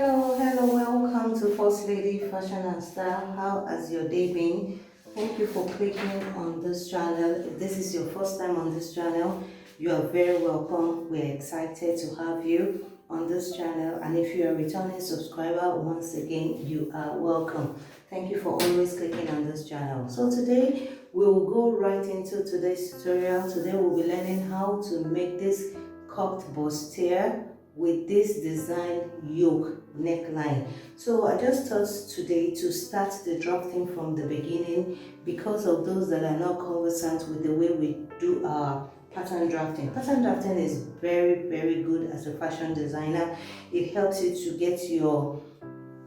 Hello, welcome to First Lady Fashion and Style. How has your day been? Thank you for clicking on this channel. If this is your first time on this channel, you are very welcome. We're excited to have you on this channel, and if you're a returning subscriber, once again, you are welcome. Thank you for always clicking on this channel. So today, we will go right into today's tutorial. Today, we'll be learning how to make this cupped bustier with this design yoke neckline. So I just thought today to start the drafting from the beginning, because of those that are not conversant with the way we do our pattern drafting. Pattern drafting is very good as a fashion designer. It helps you to get your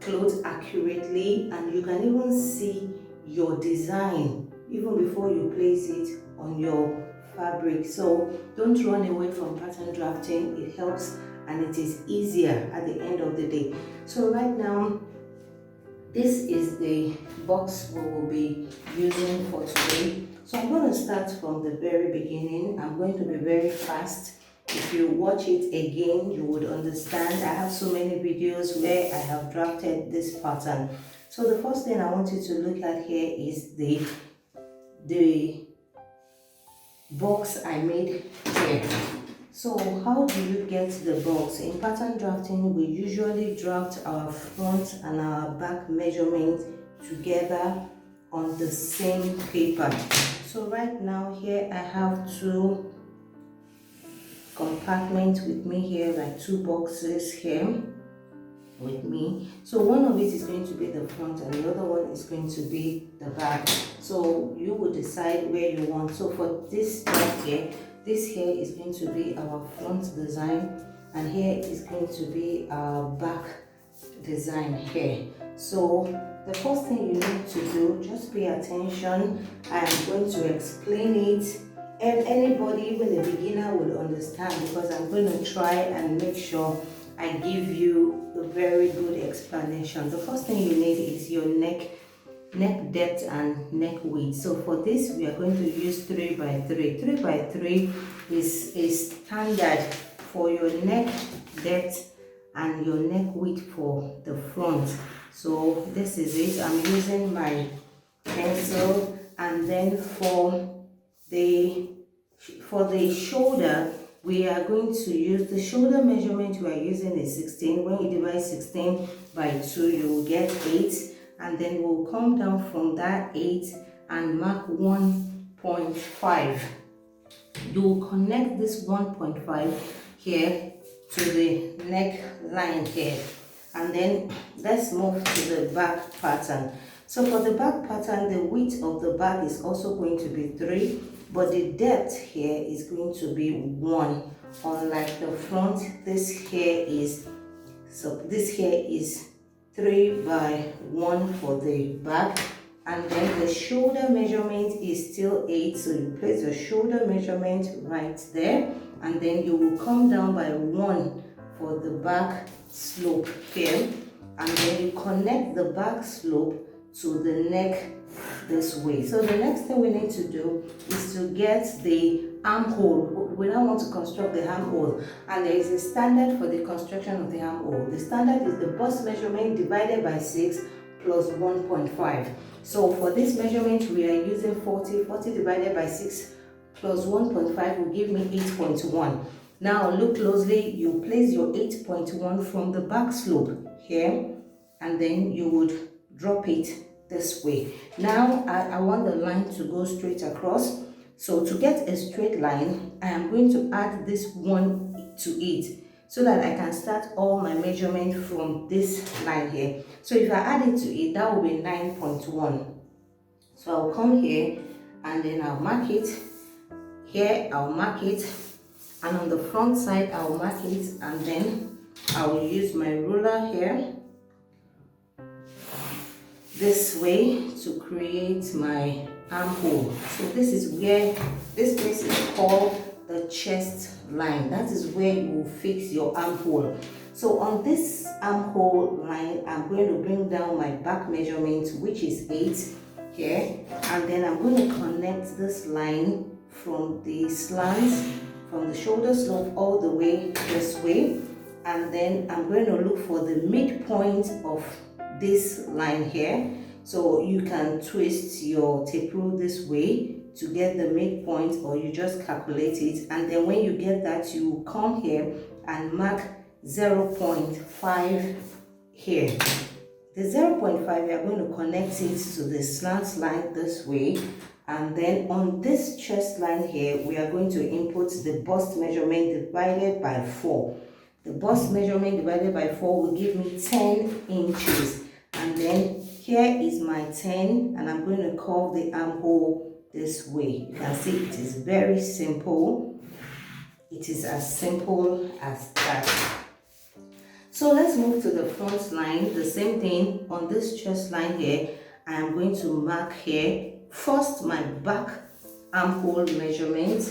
clothes accurately, and you can even see your design even before you place it on your fabric. So don't run away from pattern drafting. It helps and it is easier at the end of the day. So right now, this is the box we will be using for today. So I'm going to start from the very beginning. I'm going to be very fast. If you watch it again, you would understand. I have so many videos where I have drafted this pattern. So the first thing I want you to look at here is the box I made here. So how do you get the box? In pattern drafting, we usually draft our front and our back measurements together on the same paper. So right now here I have two compartments with me here, like two boxes here with me. So one of it is going to be the front and the other one is going to be the back. So you will decide where you want. So for this part here, this here is going to be our front design, and here is going to be our back design here. So the first thing you need to do, just pay attention. I am going to explain it, and anybody, even a beginner, will understand, because I'm going to try and make sure I give you a very good explanation. The first thing you need is your neck depth and neck width. So for this, we are going to use 3 by 3. 3 by 3 is a standard for your neck depth and your neck width for the front. So this is it. I'm using my pencil, and then for the shoulder, we are going to use the shoulder measurement we are using is 16. When you divide 16 by 2, you will get 8. And then we'll come down from that 8 and mark 1.5. You will connect this 1.5 here to the neck line here. And then let's move to the back pattern. So for the back pattern, the width of the back is also going to be 3, but the depth here is going to be 1. Unlike the front, this here is 3 by 1 for the back, and then the shoulder measurement is still 8. So you place your shoulder measurement right there, and then you will come down by 1 for the back slope here, and then you connect the back slope to the neck this way. So the next thing we need to do is to get the armhole. We now want to construct the armhole, and there is a standard for the construction of the armhole. The standard is the bust measurement divided by 6 plus 1.5. So for this measurement, we are using 40. 40 divided by 6 plus 1.5 will give me 8.1. Now look closely. You place your 8.1 from the back slope here, and then you would drop it this way. Now I want the line to go straight across. So to get a straight line, I am going to add this 1 to it, so that I can start all my measurement from this line here. So if I add it to it, that will be 9.1. So I'll come here, and then I'll mark it. Here I'll mark it, and on the front side I'll mark it, and then I will use my ruler here this way to create my armhole. So this is where this place is called the chest line. That is where you will fix your armhole. So on this armhole line, I'm going to bring down my back measurement, which is 8 here, and then I'm going to connect this line from the slants, from the shoulder slope all the way this way, and then I'm going to look for the midpoint of this line here. So you can twist your tape rule this way to get the midpoint, or you just calculate it, and then when you get that, you come here and mark 0.5 here. The 0.5, we are going to connect it to the slant line this way, and then on this chest line here, we are going to input the bust measurement divided by 4. The bust measurement divided by 4 will give me 10 inches, and then here is my 10, and I'm going to curve the armhole this way. You can see it is very simple. It is as simple as that. So let's move to the front line. The same thing on this chest line here. I am going to mark here first my back armhole measurement,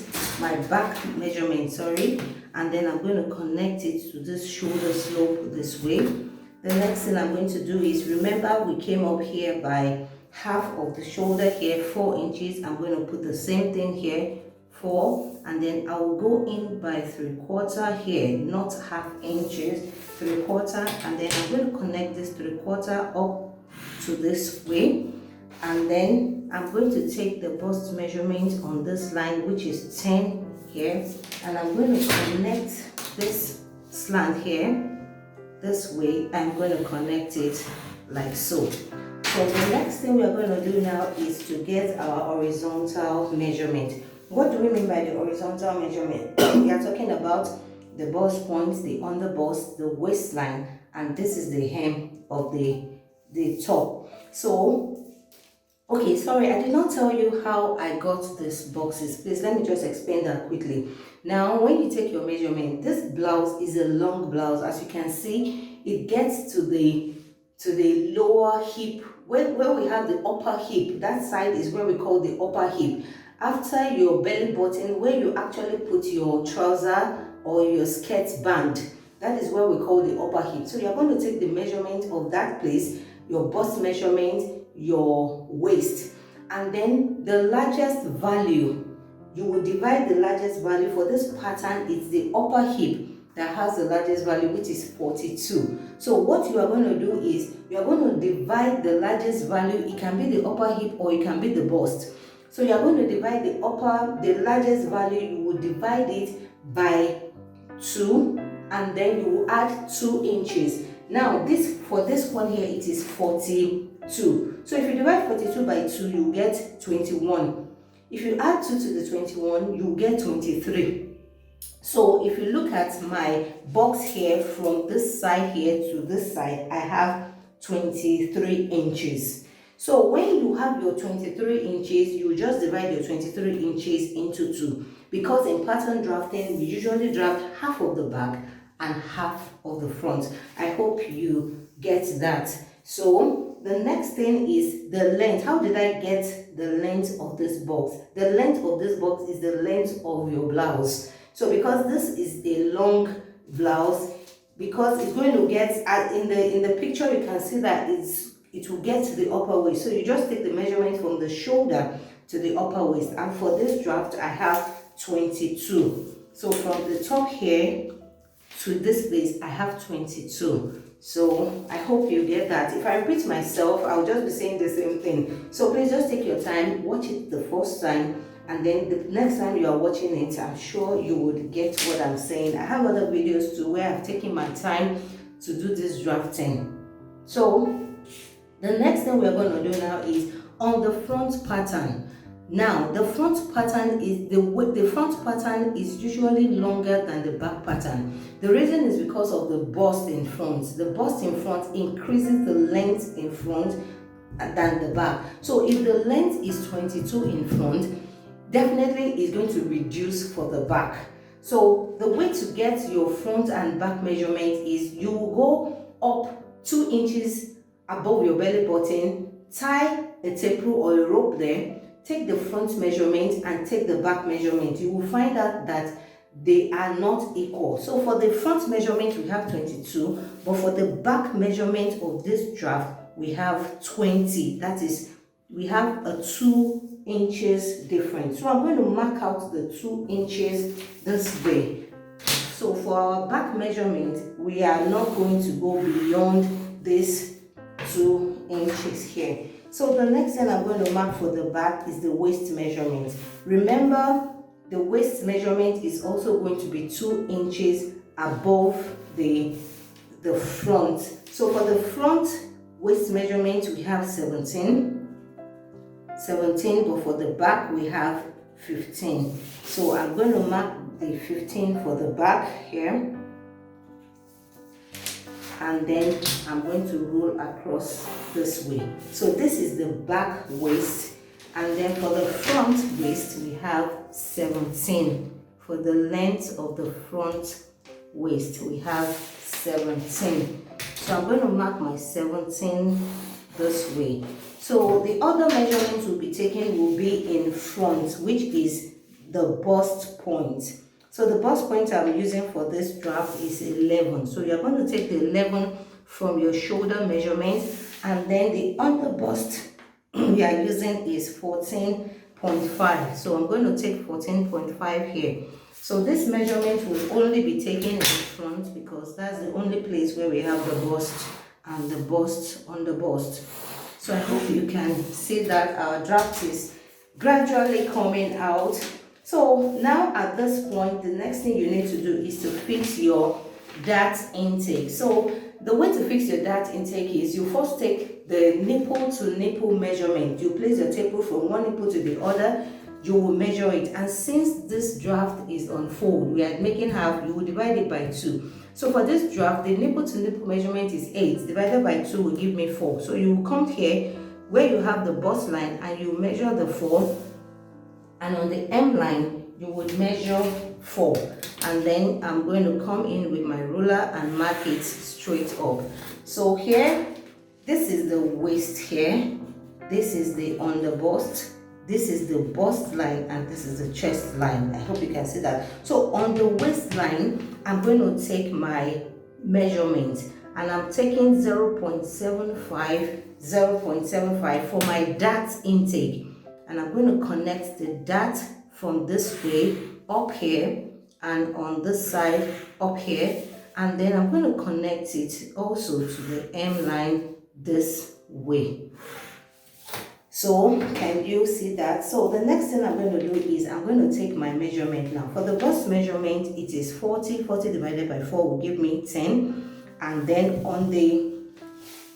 and then I'm going to connect it to this shoulder slope this way. The next thing I'm going to do is, remember we came up here by half of the shoulder here, 4 inches. I'm going to put the same thing here, 4, and then I will go in by 3/4 here, not half inches, 3/4, and then I'm going to connect this 3/4 up to this way, and then I'm going to take the bust measurement on this line, which is 10 here, and I'm going to connect this slant here this way. I'm going to connect it like so. So the next thing we are going to do now is to get our horizontal measurement. What do we mean by the horizontal measurement? We are talking about the bust points, the underbust, the waistline, and this is the hem of the top. So, okay, sorry, I did not tell you how I got these boxes. Please let me just explain that quickly. Now, when you take your measurement, this blouse is a long blouse. As you can see, it gets to the lower hip. Where we have the upper hip, that side is where we call the upper hip. After your belly button, where you actually put your trouser or your skirt band, that is where we call the upper hip. So you're going to take the measurement of that place, your bust measurement, your waist, and then the largest value, you will divide the largest value. For this pattern, it's the upper hip that has the largest value, which is 42. So what you are going to do is, you are going to divide the largest value. It can be the upper hip or it can be the bust. So you are going to divide the largest value, you will divide it by 2, and then you will add 2 inches. Now for this one here, it is 42. So if you divide 42 by 2, you get 21. If you add 2 to the 21, you get 23. So if you look at my box here, from this side here to this side, I have 23 inches. So when you have your 23 inches, you just divide your 23 inches into 2. Because in pattern drafting, we usually draft half of the back and half of the front. I hope you get that. So the next thing is the length. How did I get the length of this box? The length of this box is the length of your blouse. So because this is a long blouse, because it's going to get, in the picture you can see that it will get to the upper waist. So you just take the measurement from the shoulder to the upper waist, and for this draft I have 22. So from the top here to this place I have 22. So I hope you get that. If I repeat myself, I'll just be saying the same thing. So please just take your time, watch it the first time, and then the next time you are watching it, I'm sure you would get what I'm saying. I have other videos too where I've taken my time to do this drafting. So the next thing we're going to do now is on the front pattern. Now the front pattern is the front pattern is usually longer than the back pattern. The reason is because of the bust in front. The bust in front increases the length in front than the back. So if the length is 22 in front, definitely is going to reduce for the back. So the way to get your front and back measurement is, you will go up 2 inches above your belly button, tie a tape rule or a rope there, take the front measurement and take the back measurement. You will find out that they are not equal. So for the front measurement we have 22, but for the back measurement of this draft we have 20. That is, we have a 2 inches difference. So I'm going to mark out the 2 inches this way. So for our back measurement, we are not going to go beyond this 2 inches here. So the next thing I'm going to mark for the back is the waist measurement. Remember, the waist measurement is also going to be 2 inches above the front. So for the front waist measurement, we have 17, but for the back we have 15. So I'm going to mark the 15 for the back here, and then I'm going to roll across this way. So this is the back waist, and then for the front waist we have 17. For the length of the front waist we have 17. So I'm going to mark my 17 this way. So the other measurements we'll be taking will be in front, which is the bust point. So the bust point I'm using for this draft is 11. So you're going to take the 11 from your shoulder measurement, and then the under bust we are using is 14.5. So I'm going to take 14.5 here. So this measurement will only be taken in front because that's the only place where we have the bust and the bust on the bust. So I hope you can see that our draft is gradually coming out. So now at this point, the next thing you need to do is to fix your dart intake. So the way to fix your dart intake is you first take the nipple to nipple measurement. You place your tape from one nipple to the other. You will measure it, and since this draft is on fold, we are making half, you will divide it by 2. So for this draft, the nipple to nipple measurement is 8 divided by 2 will give me 4. So you will come here where you have the bust line and you measure the 4, and on the hem line you would measure 4, and then I'm going to come in with my ruler and mark it straight up. So here, this is the waist here, this is the under bust, this is the bust line, and this is the chest line. I hope you can see that. So on the waistline, I'm going to take my measurement, and I'm taking 0.75 for my dart intake, and I'm going to connect the dart from this way up here, and on this side up here, and then I'm going to connect it also to the hem line this way. So can you see that? So the next thing I'm going to do is I'm going to take my measurement now. For the bust measurement, it is 40 divided by 4 will give me 10. And then on the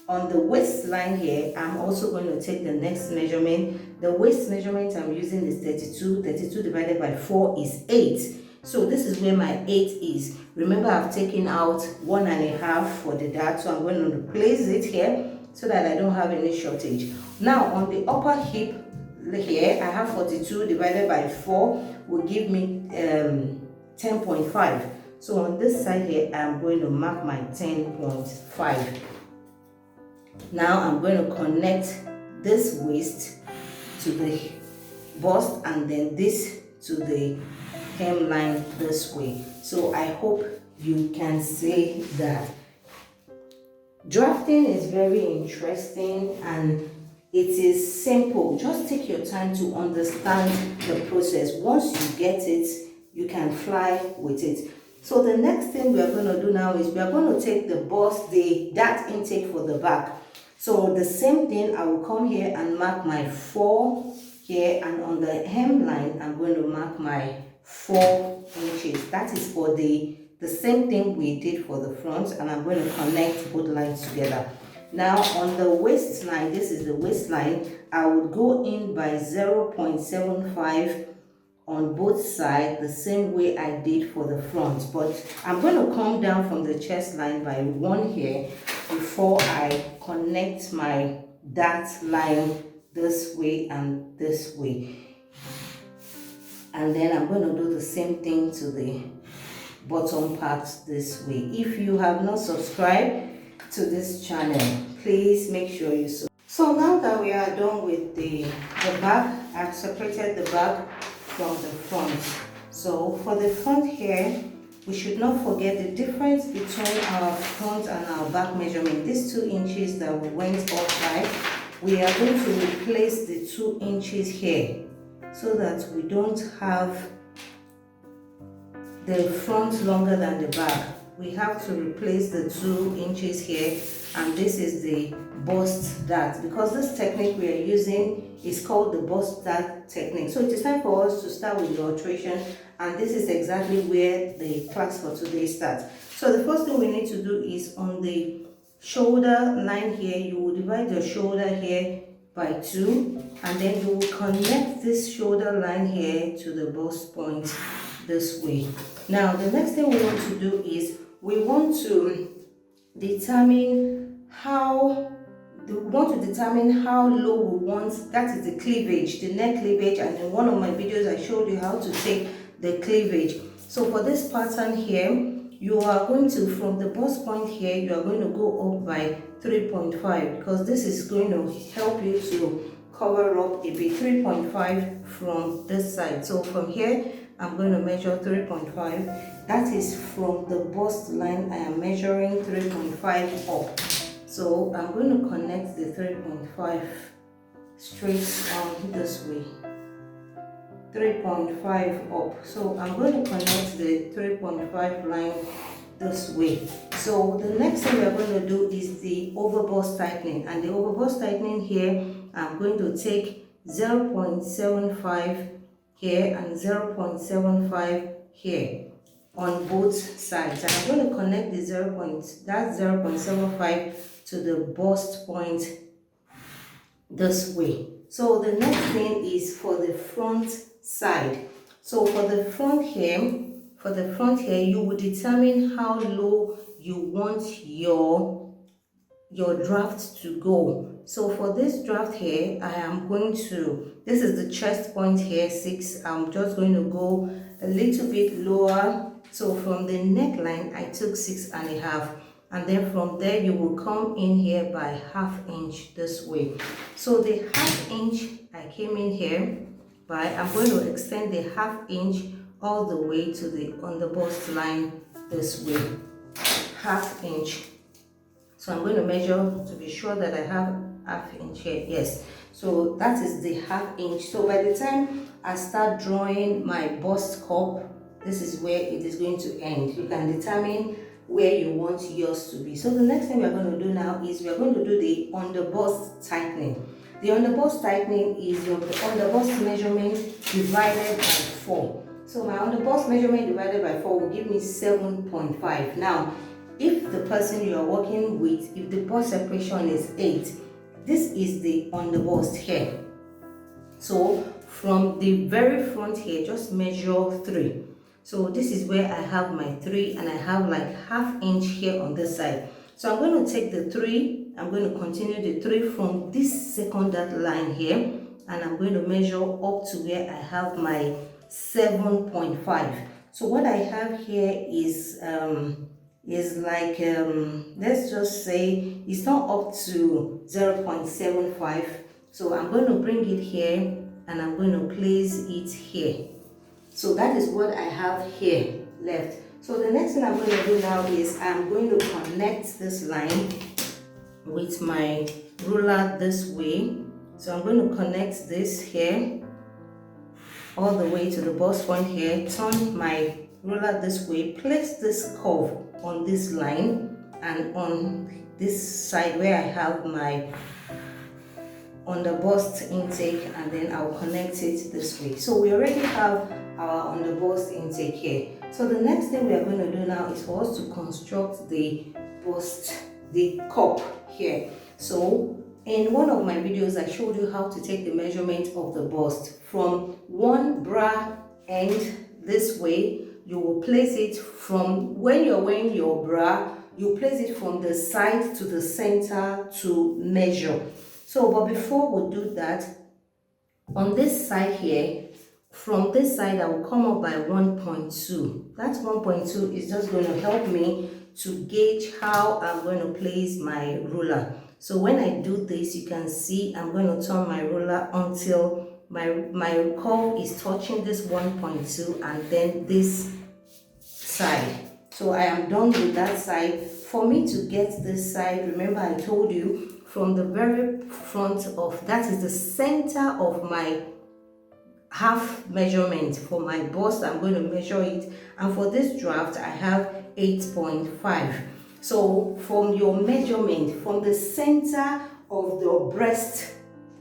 waistline here, I'm also going to take the next measurement. The waist measurement I'm using is 32 divided by 4 is 8. So this is where my 8 is. Remember, I've taken out 1.5 for the dart, so I'm going to place it here so that I don't have any shortage. Now on the upper hip here, I have 42 divided by 4 will give me 10.5. So on this side here, I'm going to mark my 10.5. Now I'm going to connect this waist to the bust, and then this to the hem line this way. So I hope you can see that. Drafting is very interesting and it is simple. Just take your time to understand the process. Once you get it, you can fly with it. So the next thing we are going to do now is we are going to take the bust, the dart intake for the back. So the same thing, I will come here and mark my 4 here, and on the hem line, I'm going to mark my 4 inches. That is for the same thing we did for the front, and I'm going to connect both lines together. Now on the waistline, this is the waistline, I would go in by 0.75 on both sides, the same way I did for the front, but I'm going to come down from the chest line by 1 here before I connect my dart line this way and this way. And then I'm going to do the same thing to the bottom part this way. If you have not subscribed to this channel, please make sure you subscribe. So now that we are done with the back, I've separated the back from the front. So for the front here, we should not forget the difference between our front and our back measurement. These 2 inches that we went off by, we are going to replace the 2 inches here so that we don't have the front longer than the back. we have to replace the 2 inches here, and this is the bust dart, because this technique we are using is called the bust dart technique. So it is time for us to start with the alteration, and this is exactly where the class for today starts. So the first thing we need to do is on the shoulder line here, you will divide your shoulder here by 2, and then you will connect this shoulder line here to the bust point this way. Now the next thing we want to do is we want to determine how low we want, that is the cleavage, the neck cleavage, and in one of my videos I showed you how to take the cleavage. So for this pattern here, you are going to, from the bust point here, you are going to go up by 3.5, because this is going to help you to cover up a bit. 3.5 from this side. So from here I'm going to measure 3.5. That is from the bust line. I am measuring 3.5 up. So I'm going to connect the 3.5 straight on this way. 3.5 up. So I'm going to connect the 3.5 line this way. So the next thing we are going to do is the over bust tightening, and the over bust tightening here, I'm going to take 0.75 here and 0.75 here on both sides, and I'm going to connect the 0.75 to the bust point this way. So the next thing is for the front side. So for the front here, you will determine how low you want your draft to go. So for this draft here, I am going to, this is the chest point here, 6. I'm just going to go a little bit lower. So from the neckline, I took 6.5, and then from there you will come in here by 1/2 inch this way. So the 1/2 inch I came in here by, I'm going to extend the 1/2 inch all the way to the on the bust line this way, 1/2 inch. So I'm going to measure to be sure that I have 1/2 inch here. Yes, so that is the 1/2 inch. So by the time I start drawing my bust cup, this is where it is going to end. You can determine where you want yours to be. So the next thing we're going to do now is we're going to do the underbust tightening. The underbust tightening is your underbust measurement divided by 4. So my underbust measurement divided by 4 will give me 7.5. Now, if the person you are working with, if the bust separation is 8, this is the underbust here. So from the very front here, just measure 3. So this is where I have my 3, and I have like 1/2 inch here on this side. So I'm going to take the 3, I'm going to continue the 3 from this second dot line here, and I'm going to measure up to where I have my 7.5. So what I have here is like let's just say it's not up to 0.75. So I'm going to bring it here, and I'm going to place it here. So that is what I have here left. So the next thing I'm going to do now is I'm going to connect this line with my ruler this way. So I'm going to connect this here all the way to the bust point here, turn my ruler this way, place this curve on this line, and on this side where I have my underbust intake, and then I'll connect it this way. So we already have our underbust intake here. So the next thing we are going to do now is for us to construct the bust, the cup here. So in one of my videos I showed you how to take the measurement of the bust from one bra end this way. You will place it from when you're wearing your bra, you place it from the side to the center to measure. So but before we do that, on this side here, from this side I will come up by 1.2. That 1.2 is just going to help me to gauge how I'm going to place my ruler. So when I do this, you can see I'm going to turn my ruler until my curve is touching this 1.2 and then this side. So I am done with that side. For me to get this side, remember I told you from the very front of, that is the center of my half measurement for my bust, I'm going to measure it, and for this draft I have 8.5. So from your measurement, from the center of the breast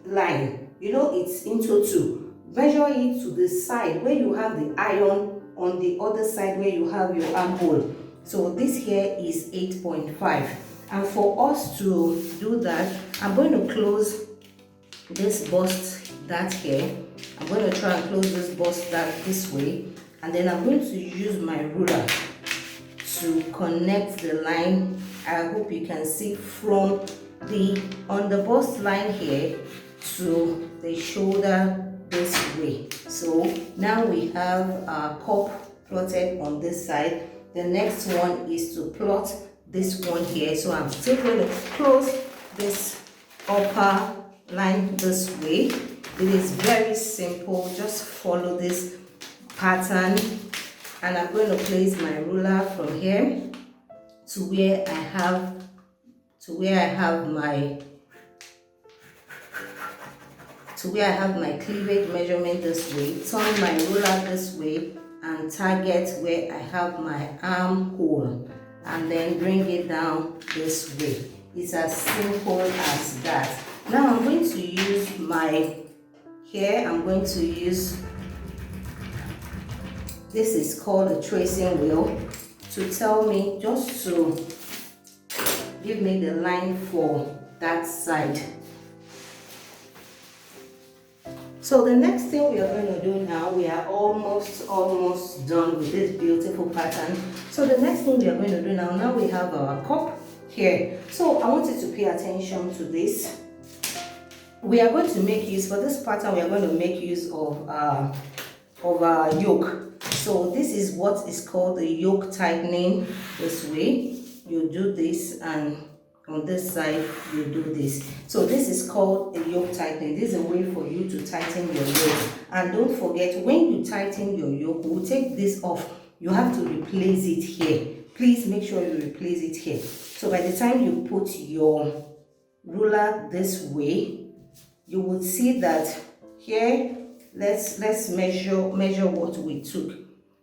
line, you know it's into 2. Measure it to the side where you have the iron, on the other side where you have your armhole. So this here is 8.5. And for us to do that, I'm going to close this bust that here. I'm going to try and close this bust that this way, and then I'm going to use my ruler to connect the line. I hope you can see from on the bust line here to the shoulder this way. So now we have our cup plotted on this side. The next one is to plot this one here. So I'm still going to close this upper line this way. It is very simple. Just follow this pattern, and I'm going to place my ruler from here to where I have my cleavage measurement this way. Turn my ruler this way and target where I have my armhole, and then bring it down this way. It's as simple as that. Now I'm going to use this is called a tracing wheel, to tell me, just to give me the line for that side. So the next thing we are going to do now, we are almost done with this beautiful pattern. So the next thing we are going to do now we have our cup here. So I want you to pay attention to this. We are going to make use, for this pattern, we are going to make use of our yoke. So this is what is called the yoke tightening this way. You do this, and on this side you do this. So this is called a yoke tightening. This is a way for you to tighten your yoke. And don't forget, when you tighten your yoke, we'll take this off. You have to replace it here. Please make sure you replace it here. So by the time you put your ruler this way, you will see that here, let's measure what we took.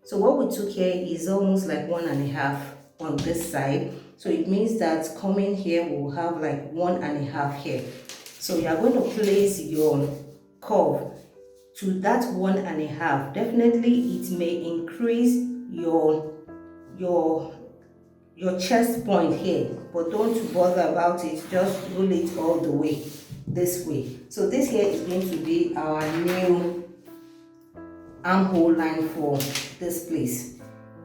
So what we took here is almost like 1.5 on this side. So it means that coming here, we'll have like 1.5 here. So you are going to place your curve to that 1.5. Definitely it may increase your chest point here, but don't bother about it. Just roll it all the way this way. So this here is going to be our new armhole line for this place.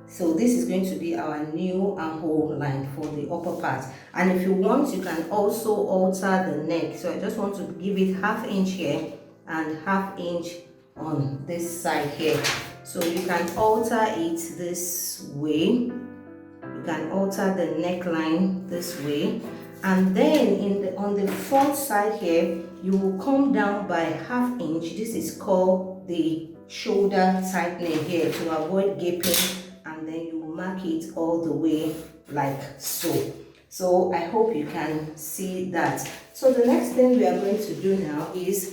So this is going to be our new armhole line for the upper part. And if you want, you can also alter the neck. So I just want to give it 1/2 inch here and 1/2 inch on this side here. So you can alter it this way. You can alter the neckline this way. And then on the front side here, you will come down by 1/2 inch. This is called the shoulder tightening here, to avoid gaping, and then you mark it all the way like so. So I hope you can see that. So the next thing we are going to do now is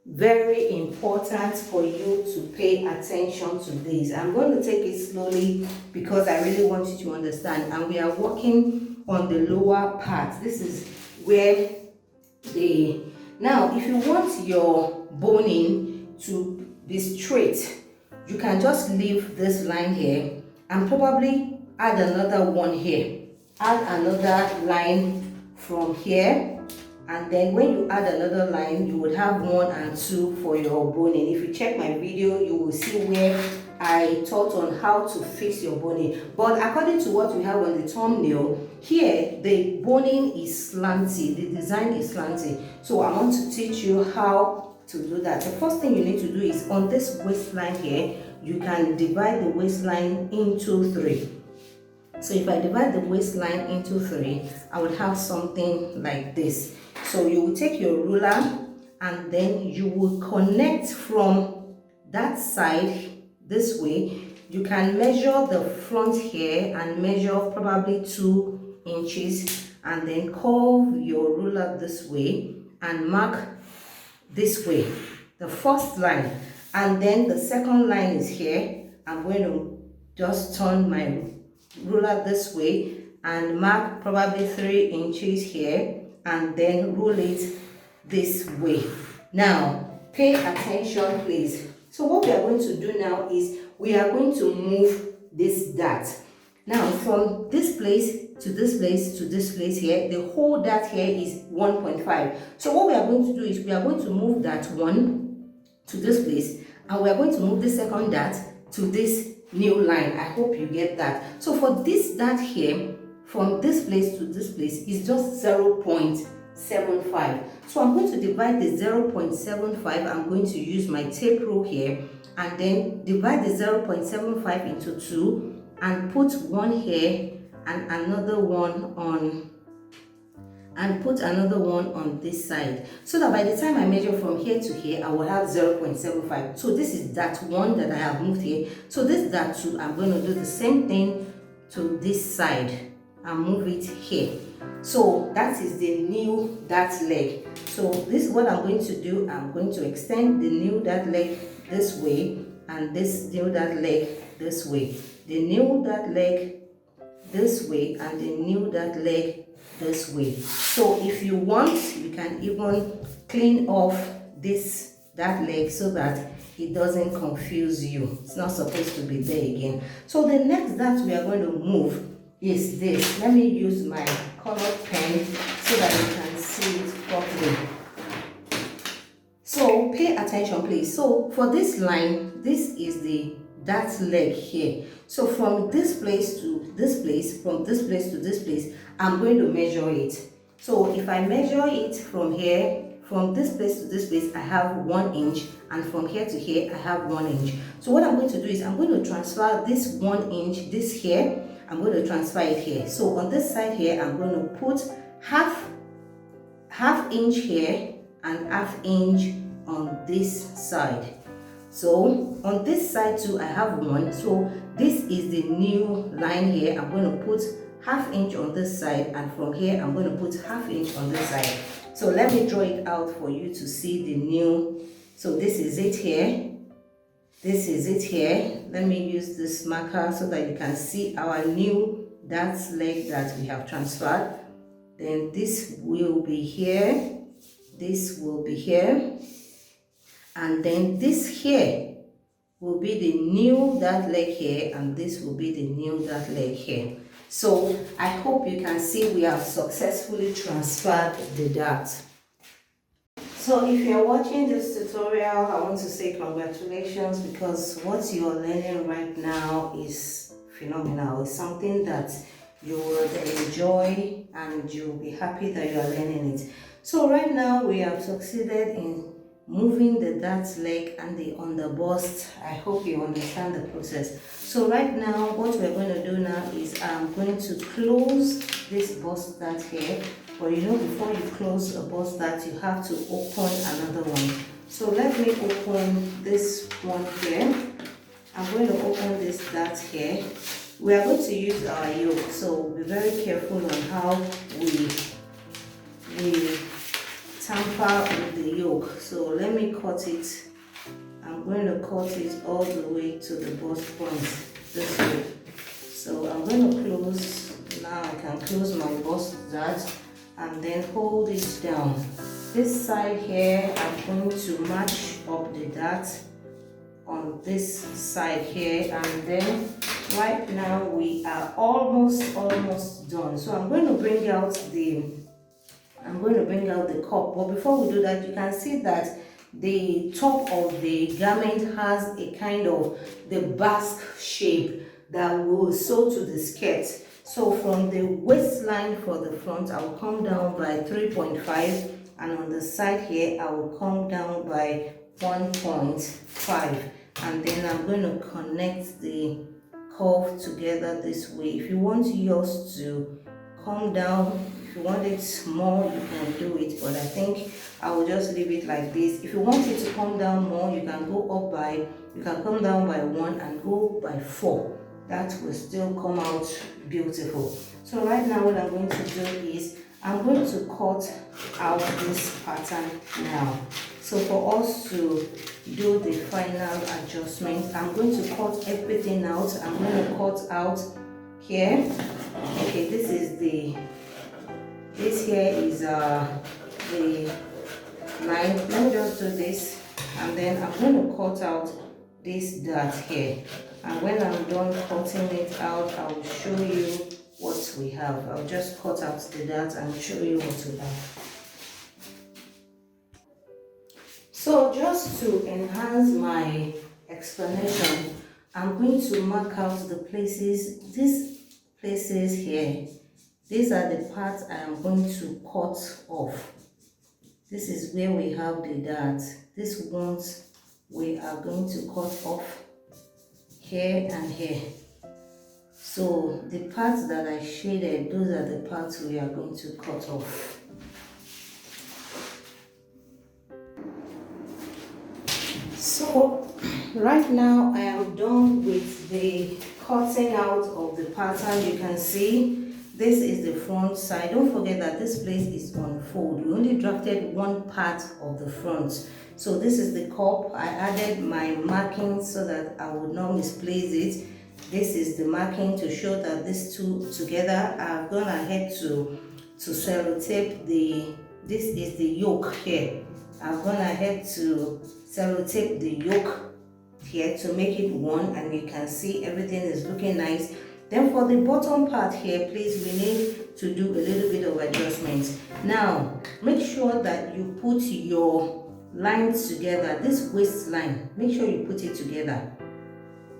very important for you to pay attention to this. I'm going to take it slowly because I really want you to understand. And we are working on the lower part. This is where now if you want your boning to be straight, you can just leave this line here and probably add another one here. Add another line from here, and then when you add another line, you would have 1 and 2 for your boning. If you check my video, you will see where I taught on how to fix your boning. But according to what we have on the thumbnail, here the boning is slanty, the design is slanty. So I want to teach you how to do that. The first thing you need to do is on this waistline here, you can divide the waistline into 3. So if I divide the waistline into 3, I would have something like this. So you will take your ruler, and then you will connect from that side this way. You can measure the front here and measure probably 2 inches, and then curve your ruler this way and mark this way, the first line, and then the second line is here. I'm going to just turn my ruler this way and mark probably 3 inches here and then rule it this way. Now pay attention please. So what we are going to do now is we are going to move this dart. Now from this place to this place to this place here, the whole dart here is 1.5. So what we are going to do is we are going to move that one to this place and we are going to move the second dart to this new line. I hope you get that. So for this dart here, from this place to this place is just 0.75. So I'm going to divide the 0.75. I'm going to use my tape rule here and then divide the 0.75 into 2 and put one here and another one on this side, so that by the time I measure from here to here I will have 0.75. so this is that one that I have moved here. So this that 2, I'm going to do the same thing to this side and move it here. So that is the new dart leg. So this is what I'm going to do. I'm going to extend the new dart leg this way and this new dart leg this way, the new dart leg this way and the new dart leg this way. So if you want, you can even clean off this dart leg so that it doesn't confuse you. It's not supposed to be there again. So the next dart we are going to move is this. Let me use my colored pen so that you can see it properly. So pay attention please. So for this line, this is the dart leg here. So from this place to this place, from this place to this place, I'm going to measure it. So if I measure it from here, from this place to this place, I have 1 inch, and from here to here, I have 1 inch. So what I'm going to do is I'm going to transfer this 1 inch, this here, I'm going to transfer it here. So on this side here, I'm going to put half inch here and half inch on this side. So on this side too, I have 1. So this is the new line here. I'm going to put half inch on this side, and from here I'm going to put half inch on this side. So let me draw it out for you to see the new. So this is it here. This is it here. Let me use this marker so that you can see our new dart leg that we have transferred. Then this will be here. This will be here. And then this here will be the new dart leg here, and this will be the new dart leg here. So I hope you can see we have successfully transferred the dart. So if you're watching this tutorial, I want to say congratulations, because what you're learning right now is phenomenal. It's something that you will enjoy and you'll be happy that you are learning it. So right now we have succeeded in moving the dart leg and the underbust. I hope you understand the process. So right now what we're going to do now is I'm going to close this bust dart here. But you know, before you close a bust dart, you have to open another one. So let me open this one here. I'm going to open this dart here. We are going to use our yoke, so be very careful on how we tamper with the yoke. So let me cut it. I'm going to cut it all the way to the bust point this way. So I'm going to close. Now I can close my bust dart and then hold it down. This side here, I'm going to match up the dart on this side here, and then right now we are almost done. So I'm going to bring out the cup, but before we do that, you can see that the top of the garment has a kind of the basque shape that will sew to the skirt. So from the waistline for the front, I will come down by 3.5, and on the side here, I will come down by 1.5, and then I'm going to connect the curve together this way. If you want yours to come down, if you want it more, you can do it, but I think I will just leave it like this. If you want it to come down more, you can come down by 1 and go by 4. That will still come out beautiful. So right now what I'm going to do is I'm going to cut out this pattern now. So for us to do the final adjustment, I'm going to cut everything out. I'm going to cut out here. Okay, this here is the line. Let me just do this, and then I'm going to cut out this dart here, and when I'm done cutting it out, I will show you what we have. I'll just cut out the dart and show you what we have. So just to enhance my explanation, I'm going to mark out the places, these places here. These are the parts I am going to cut off. This is where we have the dart. These ones we are going to cut off here and here. So the parts that I shaded, those are the parts we are going to cut off. So right now I am done with the cutting out of the pattern. You can see this is the front side. Don't forget that this place is on fold. We only drafted one part of the front. So this is the cup. I added my marking so that I would not misplace it. This is the marking to show that these two together. I've gone ahead to sellotape this is the yoke here. I've gone ahead to sellotape the yoke here to make it one, and you can see everything is looking nice. Then for the bottom part here, please, we need to do a little bit of adjustments. Now make sure that you put your lines together. This waistline, make sure you put it together.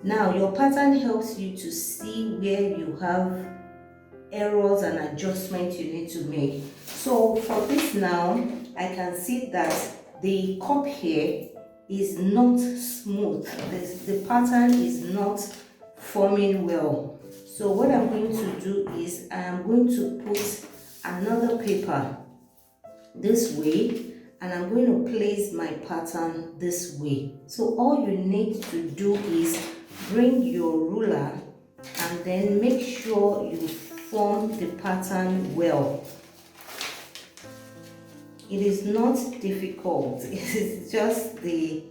Now your pattern helps you to see where you have errors and adjustments you need to make. So for this now, I can see that the cup here is not smooth. The pattern is not forming well. So what I'm going to do is I am going to put another paper this way, and I'm going to place my pattern this way. So all you need to do is bring your ruler and then make sure you form the pattern well. It is not difficult, it is just the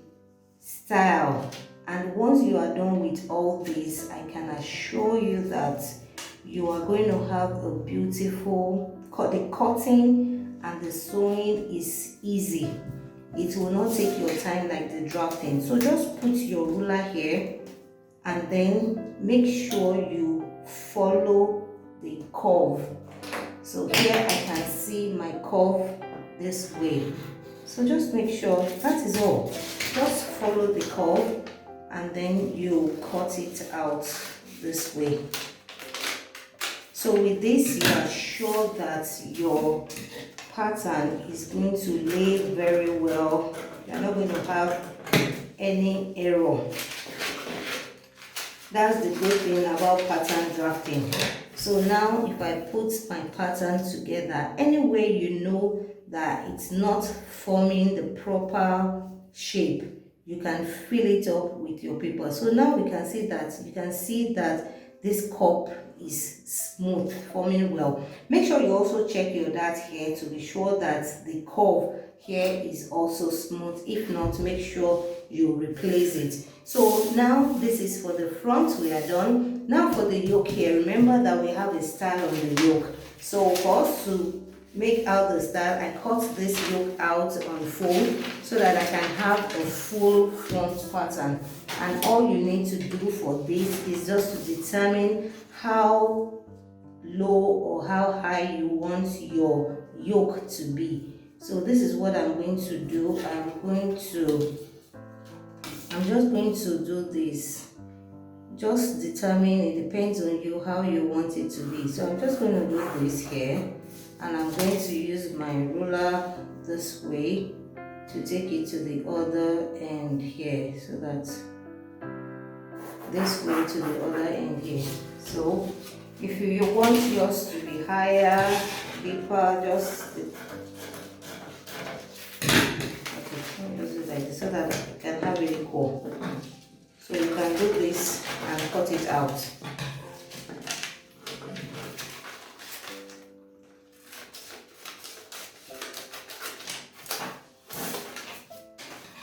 style. And once you are done with all this, I can assure you that you are going to have a beautiful, the cutting and the sewing is easy. It will not take your time like the drafting. So just put your ruler here and then make sure you follow the curve. So here I can see my curve this way. So just make sure, that is all. Just follow the curve and then you cut it out this way. So with this, you are sure that your pattern is going to lay very well. You're not going to have any error. That's the good thing about pattern drafting. So now if I put my pattern together, anywhere you know that it's not forming the proper shape, you can fill it up with your paper. So now we can see that, you can see that this cup is smooth, forming well. Make sure you also check your dart here to be sure that the curve here is also smooth. If not, make sure you replace it. So now this is for the front, we are done. Now for the yoke here, remember that we have a style on the yoke. So for us to make out the style, I cut this yoke out on fold so that I can have a full front pattern. And all you need to do for this is just to determine how low or how high you want your yoke to be. So this is what I'm going to do. I'm just going to do this. Just determine, it depends on you how you want it to be. So I'm just going to do this here, and I'm going to use my ruler this way to take it to the other end here, so that this way to the other end here. So if you want yours to be higher, deeper, just do like this so that you can have it equal. So you can do this and cut it out.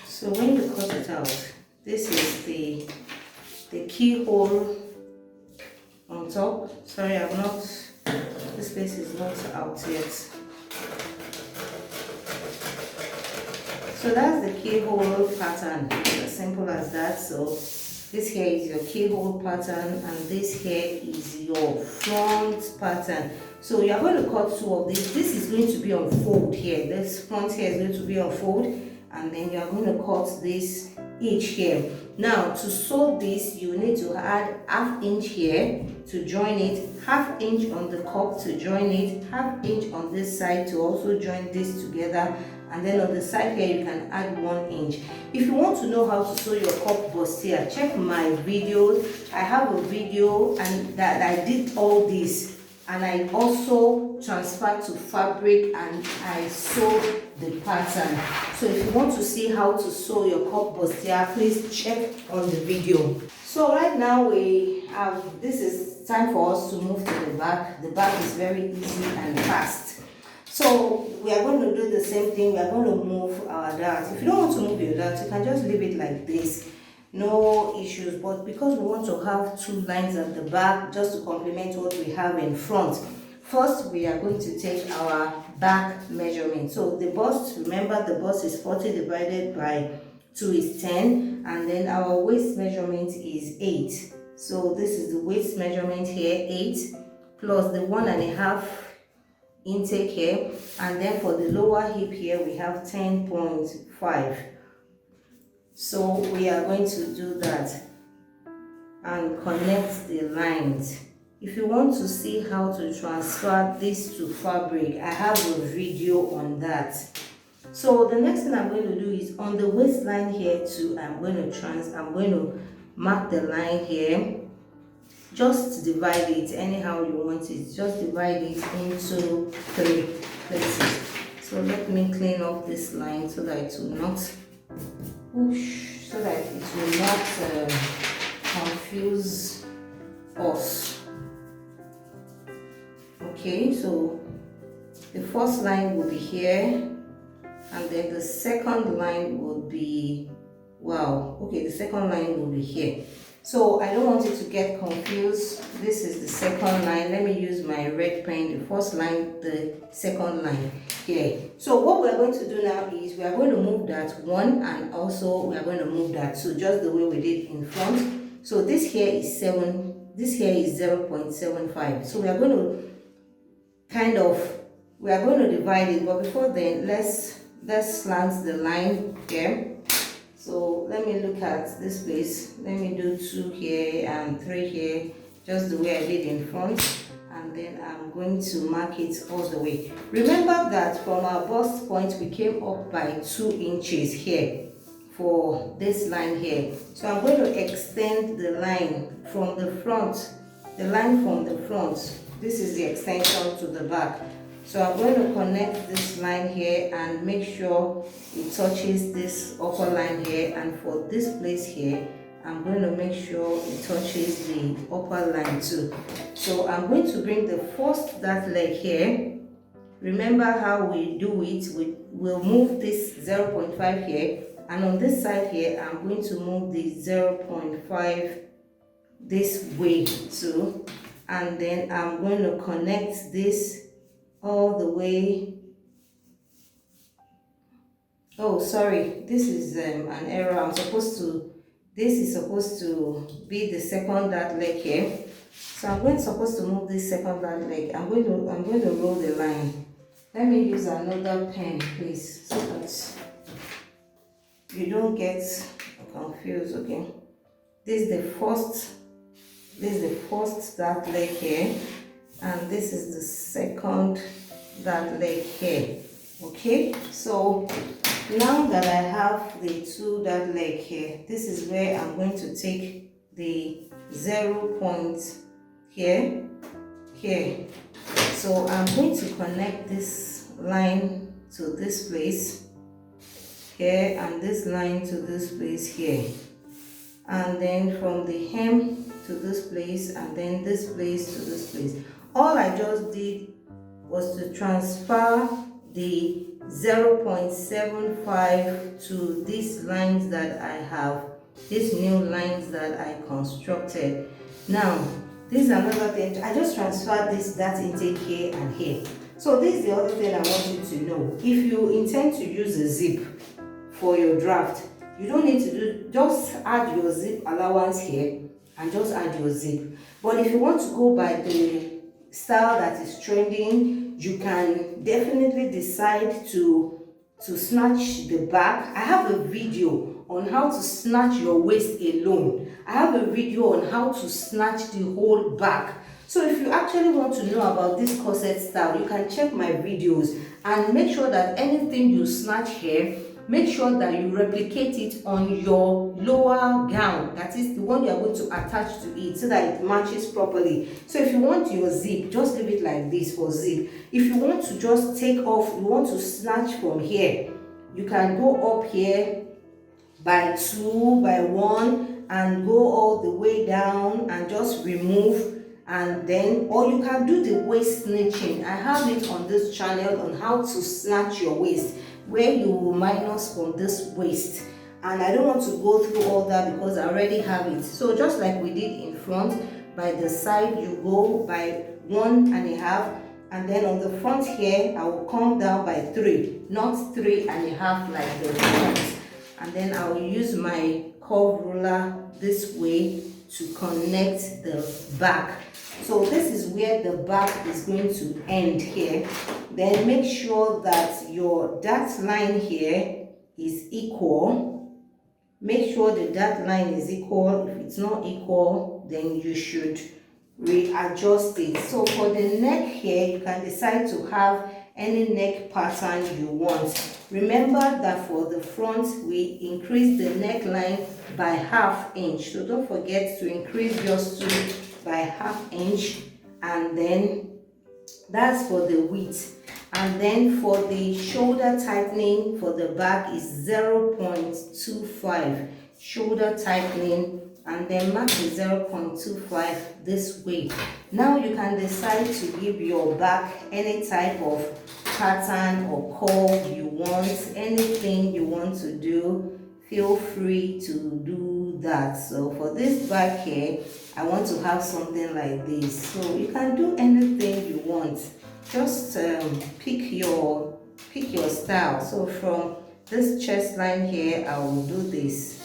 So when you cut it out, this is the keyhole on top. Sorry, I'm not, this place is not out yet. So that's the keyhole pattern. It's as simple as that. So this here is your keyhole pattern and this here is your front pattern. So you're going to cut two of these. This is going to be on fold here. This front here is going to be on fold, and then you're going to cut this each here. Now to sew this, you need to add ½ inch here to join it, ½ inch on the cup to join it, ½ inch on this side to also join this together, and then on the side here you can add 1 inch. If you want to know how to sew your cup bustier, check my videos. I have a video and that I did all this, and I also transferred to fabric and I sewed the pattern. So if you want to see how to sew your cup bustier, please check on the video. So right now this is time for us to move to the back. The back is very easy and fast. So we are going to do the same thing. We are going to move our dart. If you don't want to move your dart, you can just leave it like this. No issues. But because we want to have 2 lines at the back just to complement what we have in front, first we are going to take our back measurement. So the bust, remember the bust is 40 divided by 2 is 10, and then our waist measurement is 8. So this is the waist measurement here, 8 plus the 1.5 intake here, and then for the lower hip here we have 10.5. So we are going to do that and connect the lines. If you want to see how to transfer this to fabric, I have a video on that. So the next thing I'm going to do is on the waistline here too, I'm going to mark the line here. Just divide it anyhow you want it. Just divide it into 3 places. So let me clean up this line so that it will not push, so that it will not confuse us. Okay, so the first line will be here, and then the second line will be, the second line will be here. So I don't want it to get confused. This is the second line. Let me use my red pen. The first line, the second line here. So what we are going to do now is we are going to move that 1, and also we are going to move that 2, just the way we did in front. So this here is 7, this here is 0.75. So we are going to divide it, but before then let's slant the line here. So let me look at this place. Let me do 2 here and 3 here, just the way I did in front, and then I'm going to mark it all the way. Remember that from our bust point we came up by 2 inches here for this line here. So I'm going to extend the line from the front, this is the extension to the back. So I'm going to connect this line here and make sure it touches this upper line here, and for this place here I'm going to make sure it touches the upper line too. So I'm going to bring the first dart leg here. Remember how we do it, we'll move this 0.5 here, and on this side here I'm going to move the 0.5 this way too, and then I'm going to connect this all the way. Oh sorry, this is an error. This is supposed to be the second dart leg here. So I'm supposed to move this second dart leg. I'm going to roll the line. Let me use another pen please, so that you don't get confused. Okay, this is the first dart leg here, and this is the second dart leg here. Okay, so now that I have the 2 dart leg here, this is where I'm going to take the 0 point here. So I'm going to connect this line to this place here, and this line to this place here, and then from the hem to this place, and then this place to this place. All I just did was to transfer the 0.75 to these lines that I have, these new lines that I constructed. Now This is another thing. I just transferred that intake here and here. So this is the other thing I want you to know. If you intend to use a zip for your draft, you don't need to do, just add your zip allowance here and just add your zip. But if you want to go by the style that is trending, you can definitely decide to snatch the back. I have a video on how to snatch your waist alone. I have a video on how to snatch the whole back. So if you actually want to know about this corset style, you can check my videos and make sure that anything you snatch here, make sure that you replicate it on your lower gown, that is the one you are going to attach to it, so that it matches properly. So if you want your zip, just leave it like this for zip. If you want to just take off, you want to snatch from here, you can go up here by 2, by 1, and go all the way down and just remove. And then, or you can do the waist snatching. I have it on this channel on how to snatch your waist, where you will minus from this waist. And I don't want to go through all that because I already have it. So just like we did in front, by the side you go by 1.5, and then on the front here I will come down by 3, not 3.5 like the front. And then I will use my curve ruler this way to connect the back. So this is where the back is going to end here. Then make sure that your dart line here is equal. Make sure the dart line is equal. If it's not equal, then you should readjust it. So for the neck here, you can decide to have any neck pattern you want. Remember that for the front, we increase the neckline by ½ inch. So don't forget to increase yours too by ½ inch. And then that's for the width. And then for the shoulder tightening for the back is 0.25 shoulder tightening, and then mark the 0.25 this way. Now you can decide to give your back any type of pattern or curve you want, anything you want to do, feel free to do that. So for this back here, I want to have something like this. So you can do anything you want. Just pick your style. So from this chest line here, I will do this.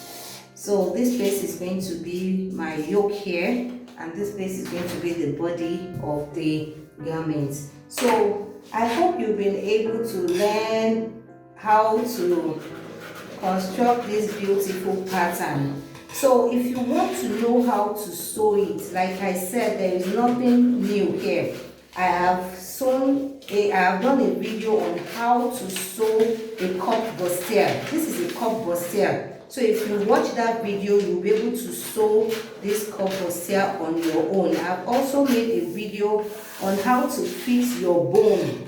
So this place is going to be my yoke here, and this place is going to be the body of the garment. So I hope you've been able to learn how to construct this beautiful pattern. So if you want to know how to sew it, like I said, there is nothing new here. I have done a video on how to sew a cup bustier. This is a cup bustier. So if you watch that video, you'll be able to sew this cup bustier on your own. I've also made a video on how to fix your bone.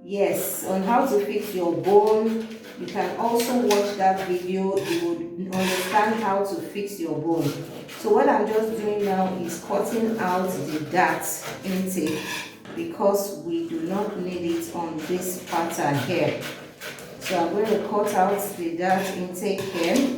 Yes, on how to fix your bone. You can also watch that video. You would understand how to fix your bone. So what I'm just doing now is cutting out the dart intake, because we do not need it on this pattern here. So I'm going to cut out the dart intake here,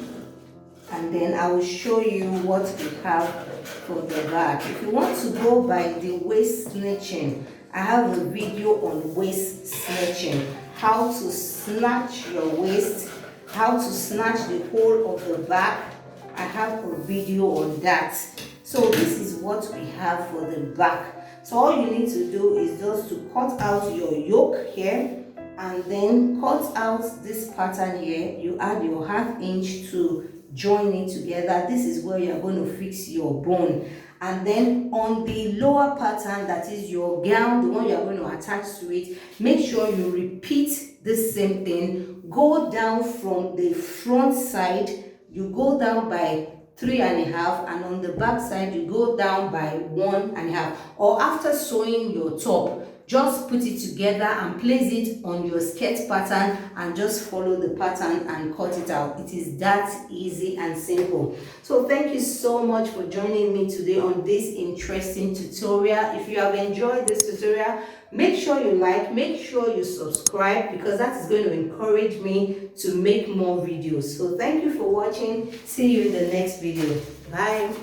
and then I will show you what we have for the back. If you want to go by the waist snatching, I have a video on waist snatching, how to snatch your waist, how to snatch the whole of the back. I have a video on that. So this is what we have for the back. So all you need to do is just to cut out your yoke here, and then cut out this pattern here. You add your ½ inch to join it together. This is where you're going to fix your bone. And then on the lower pattern, that is your gown, the one you're going to attach to it, make sure you repeat the same thing. Go down from the front side, you go down by 3.5, and on the back side you go down by 1.5. Or after sewing your top, just put it together and place it on your skirt pattern and just follow the pattern and cut it out. It is that easy and simple. So thank you so much for joining me today on this interesting tutorial. If you have enjoyed this tutorial, make sure you like, make sure you subscribe, because that is going to encourage me to make more videos. So thank you for watching. See you in the next video. Bye.